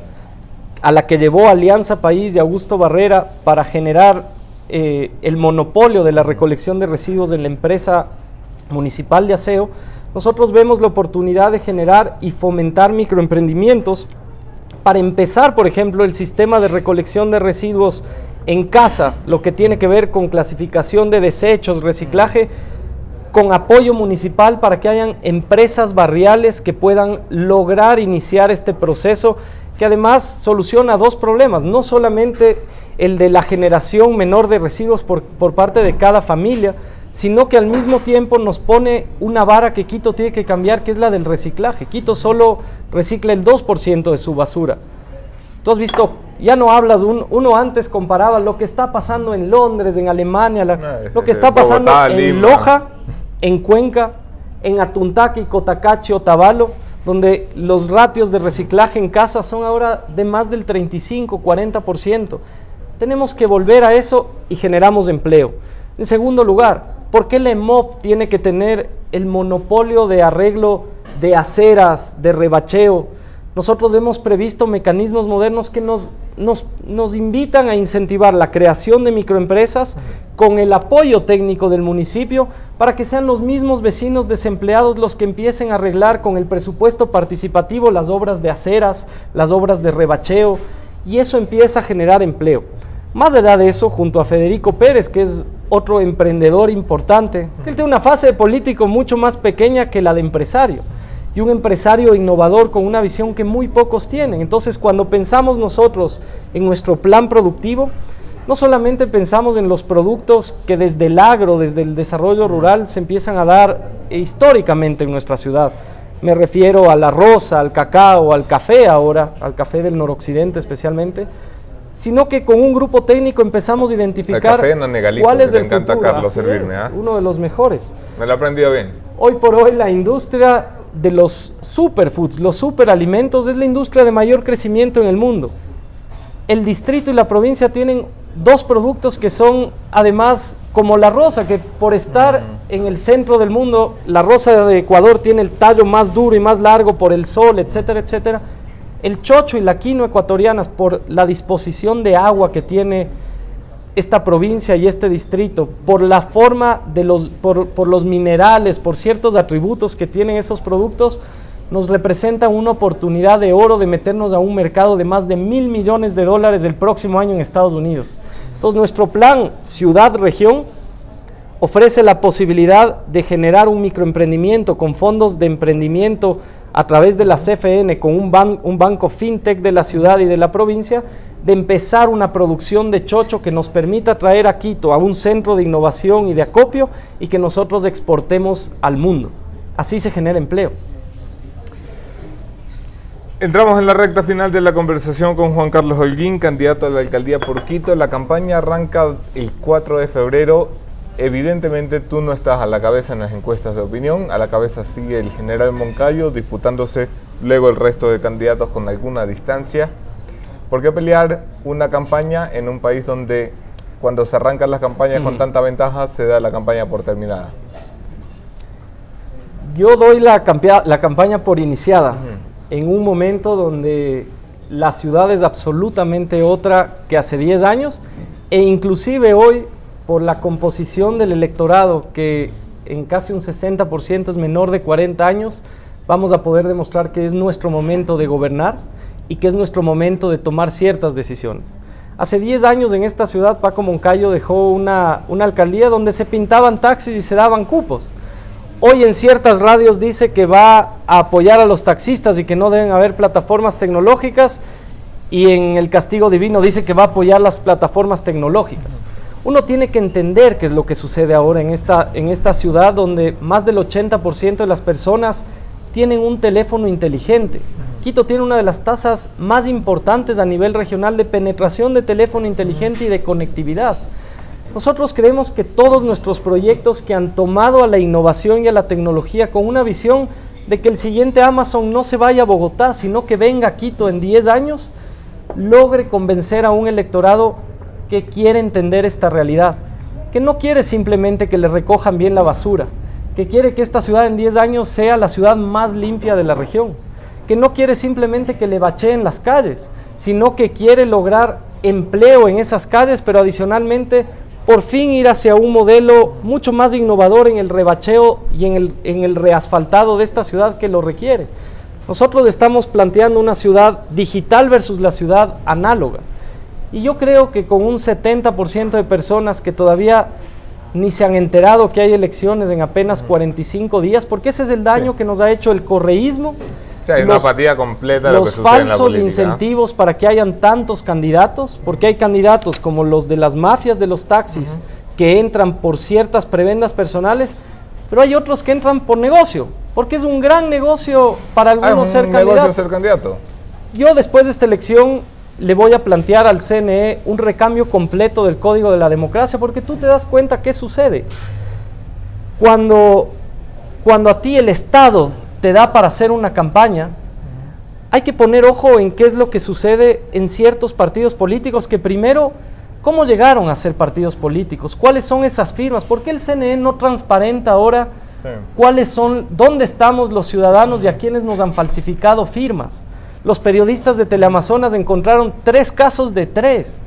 a la que llevó Alianza País y Augusto Barrera para generar el monopolio de la recolección de residuos en la empresa municipal de aseo, nosotros vemos la oportunidad de generar y fomentar microemprendimientos para empezar, por ejemplo, el sistema de recolección de residuos en casa, lo que tiene que ver con clasificación de desechos, reciclaje, con apoyo municipal para que hayan empresas barriales que puedan lograr iniciar este proceso, que además soluciona dos problemas, no solamente el de la generación menor de residuos por parte de cada familia, sino que al mismo tiempo nos pone una vara que Quito tiene que cambiar, que es la del reciclaje. Quito solo recicla el 2% de su basura. Tú has visto, ya no hablas, uno antes comparaba lo que está pasando en Londres, en Alemania, lo que está pasando
Bogotá,
en
Lima,
Loja, en Cuenca, en Atuntaque, Cotacachi, Otavalo, donde los ratios de reciclaje en casa son ahora de más del 35-40%. Tenemos que volver a eso y generamos empleo. En segundo lugar, ¿por qué la EMOP tiene que tener el monopolio de arreglo de aceras, de rebacheo? Nosotros hemos previsto mecanismos modernos que nos invitan a incentivar la creación de microempresas con el apoyo técnico del municipio para que sean los mismos vecinos desempleados los que empiecen a arreglar con el presupuesto participativo las obras de aceras, las obras de rebacheo, y eso empieza a generar empleo. Más allá de eso, junto a Federico Pérez, que es otro emprendedor importante, él tiene una fase de político mucho más pequeña que la de empresario, y un empresario innovador con una visión que muy pocos tienen. Entonces, cuando pensamos nosotros en nuestro plan productivo, no solamente pensamos en los productos que desde el agro, desde el desarrollo rural, se empiezan a dar históricamente en nuestra ciudad. Me refiero a la rosa, al cacao, al café ahora, al café del noroccidente especialmente, sino que con un grupo técnico empezamos a identificar
el café Nanegalito,
cuál es
que
el
te encanta,
futuro.
Carlos, servirme, ¿eh?
Uno de los mejores.
Me lo he aprendido bien.
Hoy por hoy la industria de los superfoods, los superalimentos, es la industria de mayor crecimiento en el mundo. El distrito y la provincia tienen dos productos que son además como la rosa, que por estar en el centro del mundo, la rosa de Ecuador tiene el tallo más duro y más largo por el sol, etcétera, etcétera. El chocho y la quinoa ecuatorianas, por la disposición de agua que tiene esta provincia y este distrito, por la forma de por los minerales, por ciertos atributos que tienen esos productos, nos representan una oportunidad de oro de meternos a un mercado de más de $1.000 millones el próximo año en Estados Unidos. Entonces, nuestro plan Ciudad-Región ofrece la posibilidad de generar un microemprendimiento con fondos de emprendimiento a través de la CFN, con un banco fintech de la ciudad y de la provincia, de empezar una producción de chocho que nos permita traer a Quito a un centro de innovación y de acopio y que nosotros exportemos al mundo. Así se genera empleo.
Entramos en la recta final de la conversación con Juan Carlos Holguín, candidato a la alcaldía por Quito. La campaña arranca el 4 de febrero. Evidentemente tú no estás a la cabeza en las encuestas de opinión, a la cabeza sigue el general Moncayo, disputándose luego el resto de candidatos con alguna distancia. ¿Por qué pelear una campaña en un país donde cuando se arrancan las campañas con tanta ventaja se da la campaña por terminada?
Yo doy la campaña por iniciada, en un momento donde la ciudad es absolutamente otra que hace 10 años, e inclusive hoy, por la composición del electorado, que en casi un 60% es menor de 40 años, vamos a poder demostrar que es nuestro momento de gobernar y que es nuestro momento de tomar ciertas decisiones. Hace 10 años en esta ciudad Paco Moncayo dejó una alcaldía donde se pintaban taxis y se daban cupos. Hoy en ciertas radios dice que va a apoyar a los taxistas y que no deben haber plataformas tecnológicas, y en el Castigo Divino dice que va a apoyar las plataformas tecnológicas. Uno tiene que entender qué es lo que sucede ahora en esta ciudad donde más del 80% de las personas tienen un teléfono inteligente. Quito tiene una de las tasas más importantes a nivel regional de penetración de teléfono inteligente y de conectividad. Nosotros creemos que todos nuestros proyectos que han tomado a la innovación y a la tecnología con una visión de que el siguiente Amazon no se vaya a Bogotá, sino que venga a Quito en 10 años, logre convencer a un electorado que quiere entender esta realidad, que no quiere simplemente que le recojan bien la basura, que quiere que esta ciudad en 10 años sea la ciudad más limpia de la región, que no quiere simplemente que le bacheen las calles, sino que quiere lograr empleo en esas calles, pero adicionalmente por fin ir hacia un modelo mucho más innovador en el rebacheo y en el reasfaltado de esta ciudad que lo requiere. Nosotros estamos planteando una ciudad digital versus la ciudad análoga. Y yo creo que con un 70% de personas que todavía ni se han enterado que hay elecciones en apenas 45 días, porque ese es el daño que nos ha hecho el correísmo.
Sí, hay una apatía completa de lo que sucede en la política.
Los falsos incentivos para que hayan tantos candidatos, porque hay candidatos como los de las mafias de los taxis que entran por ciertas prebendas personales, pero hay otros que entran por negocio, porque es un gran negocio para algunos ser candidato. Yo después de esta elección le voy a plantear al CNE un recambio completo del Código de la Democracia, porque tú te das cuenta qué sucede. Cuando a ti el Estado te da para hacer una campaña, hay que poner ojo en qué es lo que sucede en ciertos partidos políticos que primero, ¿cómo llegaron a ser partidos políticos? ¿Cuáles son esas firmas? ¿Por qué el CNE no transparenta ahora cuáles son, dónde estamos los ciudadanos y a quienes nos han falsificado firmas? Los periodistas de Teleamazonas encontraron 3 casos de 3.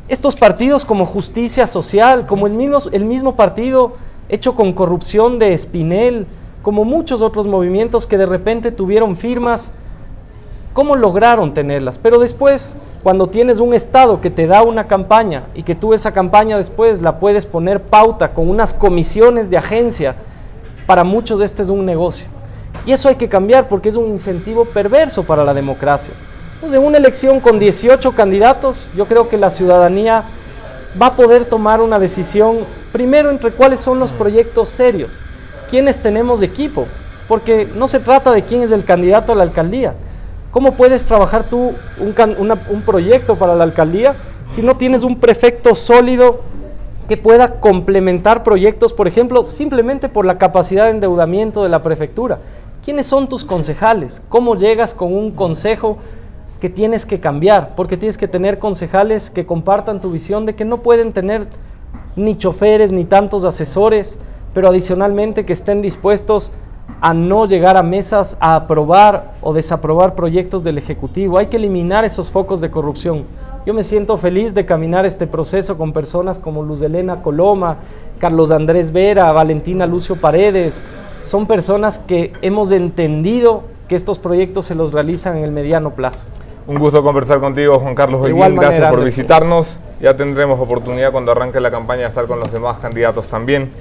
Estos partidos como Justicia Social, como el mismo partido hecho con corrupción de Espinel, como muchos otros movimientos que de repente tuvieron firmas, ¿cómo lograron tenerlas? Pero después, cuando tienes un Estado que te da una campaña y que tú esa campaña después la puedes poner pauta con unas comisiones de agencia, para muchos este es un negocio. Y eso hay que cambiar porque es un incentivo perverso para la democracia. Entonces, en una elección con 18 candidatos, yo creo que la ciudadanía va a poder tomar una decisión, primero entre cuáles son los proyectos serios, quiénes tenemos equipo, porque no se trata de quién es el candidato a la alcaldía. ¿Cómo puedes trabajar tú un proyecto para la alcaldía si no tienes un prefecto sólido que pueda complementar proyectos, por ejemplo, simplemente por la capacidad de endeudamiento de la prefectura? ¿Quiénes son tus concejales? ¿Cómo llegas con un consejo que tienes que cambiar? Porque tienes que tener concejales que compartan tu visión de que no pueden tener ni choferes ni tantos asesores, pero adicionalmente que estén dispuestos a no llegar a mesas a aprobar o desaprobar proyectos del Ejecutivo. Hay que eliminar esos focos de corrupción. Yo me siento feliz de caminar este proceso con personas como Luz Helena Coloma, Carlos Andrés Vera, Valentina Lucio Paredes. Son personas que hemos entendido que estos proyectos se los realizan en el mediano plazo.
Un gusto conversar contigo, Juan Carlos Holguín. Gracias por visitarnos. Ya tendremos oportunidad cuando arranque la campaña de estar con los demás candidatos también.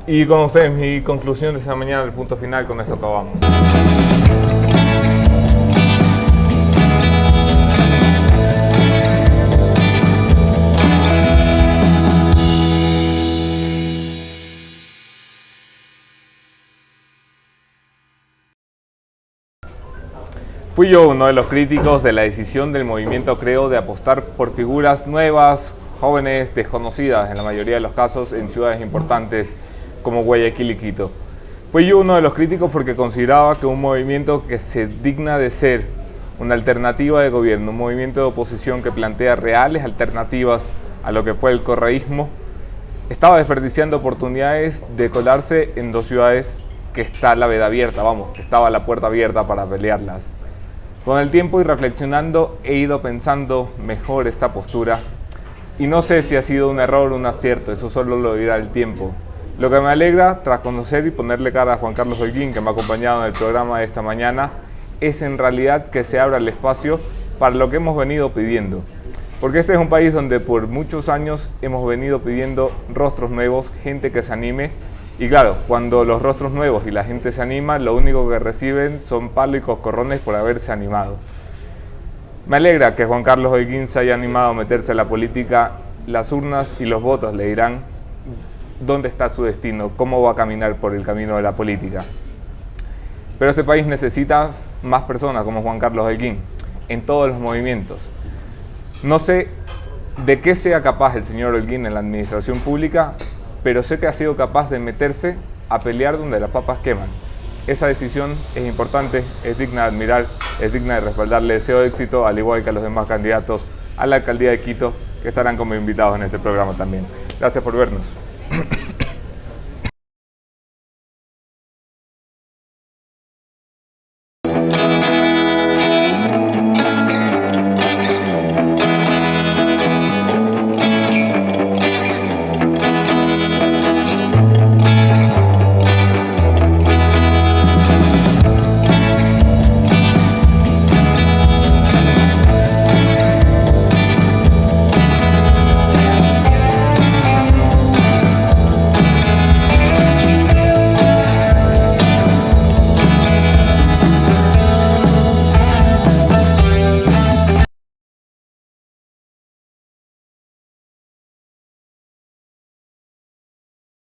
Y con ustedes, mi conclusión de esta mañana, el punto final, con esto acabamos. Fui yo uno de los críticos de la decisión del movimiento Creo de apostar por figuras nuevas, jóvenes, desconocidas en la mayoría de los casos en ciudades importantes como Guayaquil y Quito. Fui yo uno de los críticos porque consideraba que un movimiento que se digna de ser una alternativa de gobierno, un movimiento de oposición que plantea reales alternativas a lo que fue el correísmo, estaba desperdiciando oportunidades de colarse en 2 ciudades que está la veda abierta, que estaba la puerta abierta para pelearlas. Con el tiempo y reflexionando he ido pensando mejor esta postura y no sé si ha sido un error o un acierto, eso solo lo dirá el tiempo. Lo que me alegra, tras conocer y ponerle cara a Juan Carlos Holguín, que me ha acompañado en el programa de esta mañana, es en realidad que se abra el espacio para lo que hemos venido pidiendo. Porque este es un país donde por muchos años hemos venido pidiendo rostros nuevos, gente que se anime. Y claro, cuando los rostros nuevos y la gente se anima, lo único que reciben son palos y coscorrones por haberse animado. Me alegra que Juan Carlos Holguín se haya animado a meterse en la política. Las urnas y los votos le dirán dónde está su destino, cómo va a caminar por el camino de la política. Pero este país necesita más personas como Juan Carlos Holguín en todos los movimientos. No sé de qué sea capaz el señor Holguín en la administración pública, pero sé que ha sido capaz de meterse a pelear donde las papas queman. Esa decisión es importante, es digna de admirar, es digna de respaldar. Le deseo éxito, al igual que a los demás candidatos a la alcaldía de Quito, que estarán como invitados en este programa también. Gracias por vernos.